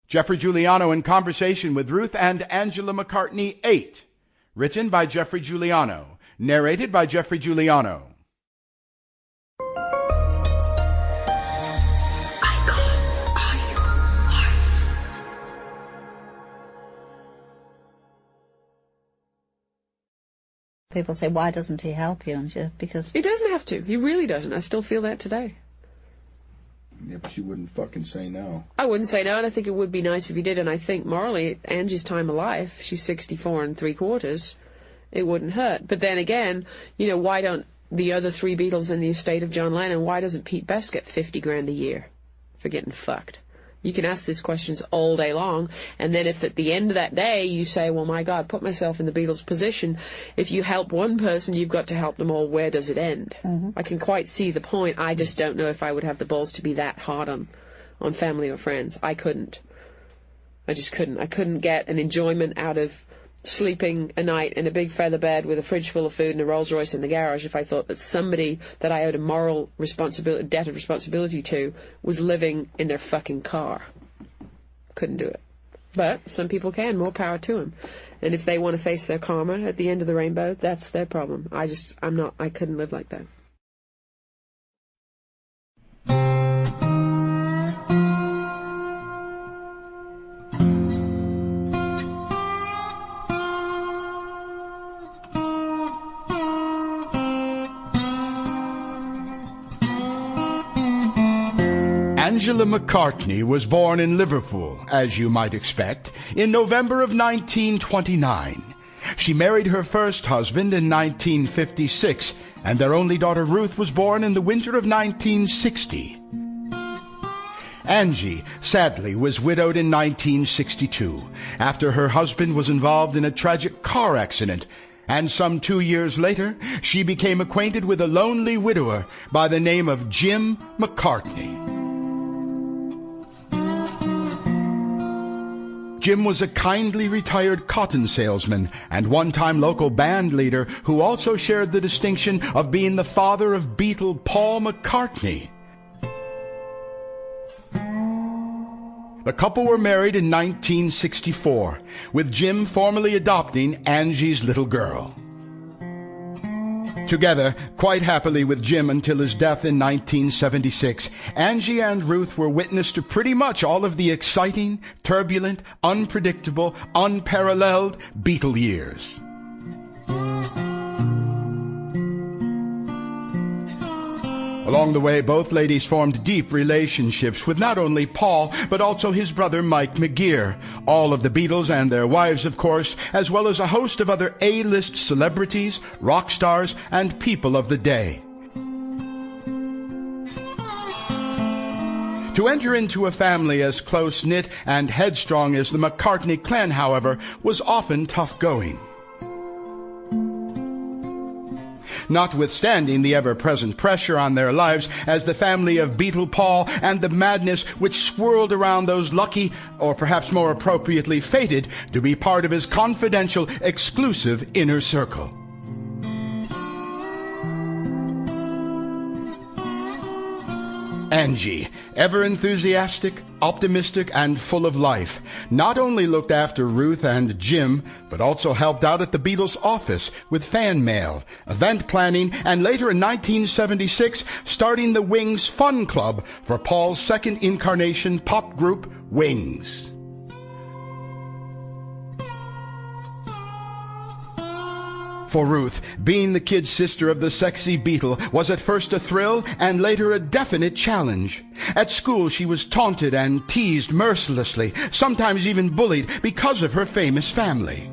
Geoffrey Giuliano in conversation with Ruth and Angela McCartney 8. Written by Geoffrey Giuliano. Narrated by Geoffrey Giuliano. People say, why doesn't he help you? And because he doesn't have to. He really doesn't. I still feel that today. Yeah, but you wouldn't fucking say no. I wouldn't say no, and I think it would be nice if he did. And I think morally, Angie's time of life, she's 64 3/4, it wouldn't hurt. But then again, why don't the other 3 Beatles in the estate of John Lennon, why doesn't Pete Best get 50 grand a year for getting fucked? You can ask these questions all day long, and then if at the end of that day you say, well, my God, put myself in the Beatles' position, if you help one person, you've got to help them all, where does it end? Mm-hmm. I can quite see the point. I just don't know if I would have the balls to be that hard on family or friends. I couldn't. I just couldn't. I couldn't get an enjoyment out of sleeping a night in a big feather bed with a fridge full of food and a Rolls Royce in the garage if I thought that somebody that I owed a moral responsibility, debt of responsibility to, was living in their fucking car. Couldn't do it. But some people can. More power to them. And if they want to face their karma at the end of the rainbow, that's their problem. I couldn't live like that. Angela McCartney was born in Liverpool, as you might expect, in November of 1929. She married her first husband in 1956, and their only daughter Ruth was born in the winter of 1960. Angie, sadly, was widowed in 1962, after her husband was involved in a tragic car accident, and some 2 years later, she became acquainted with a lonely widower by the name of Jim McCartney. Jim was a kindly retired cotton salesman and one-time local band leader who also shared the distinction of being the father of Beatle Paul McCartney. The couple were married in 1964, with Jim formally adopting Angie's little girl. Together, quite happily with Jim until his death in 1976, Angie and Ruth were witness to pretty much all of the exciting, turbulent, unpredictable, unparalleled Beatle years. Along the way, both ladies formed deep relationships with not only Paul, but also his brother Mike McGear, all of the Beatles and their wives, of course, as well as a host of other A-list celebrities, rock stars, and people of the day. To enter into a family as close-knit and headstrong as the McCartney clan, however, was often tough going. Notwithstanding the ever-present pressure on their lives as the family of Beatle Paul and the madness which swirled around those lucky, or perhaps more appropriately fated, to be part of his confidential, exclusive inner circle. Angie, ever enthusiastic, optimistic, and full of life, not only looked after Ruth and Jim, but also helped out at the Beatles' office with fan mail, event planning, and later in 1976, starting the Wings Fun Club for Paul's second incarnation pop group, Wings. For Ruth, being the kid sister of the sexy Beatle was at first a thrill and later a definite challenge. At school, she was taunted and teased mercilessly, sometimes even bullied because of her famous family.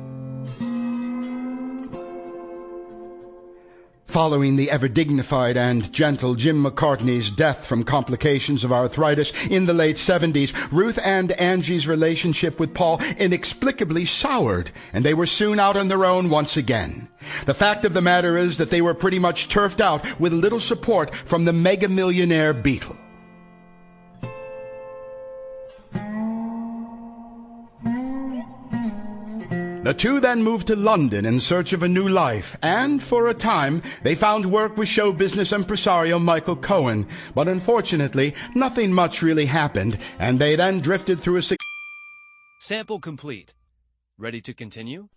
Following the ever-dignified and gentle Jim McCartney's death from complications of arthritis in the late 70s, Ruth and Angie's relationship with Paul inexplicably soured, and they were soon out on their own once again. The fact of the matter is that they were pretty much turfed out with little support from the mega-millionaire Beatle. The two then moved to London in search of a new life, and for a time they found work with show business impresario Michael Cohen. But unfortunately, nothing much really happened, and they then drifted through a Sample complete. Ready to continue?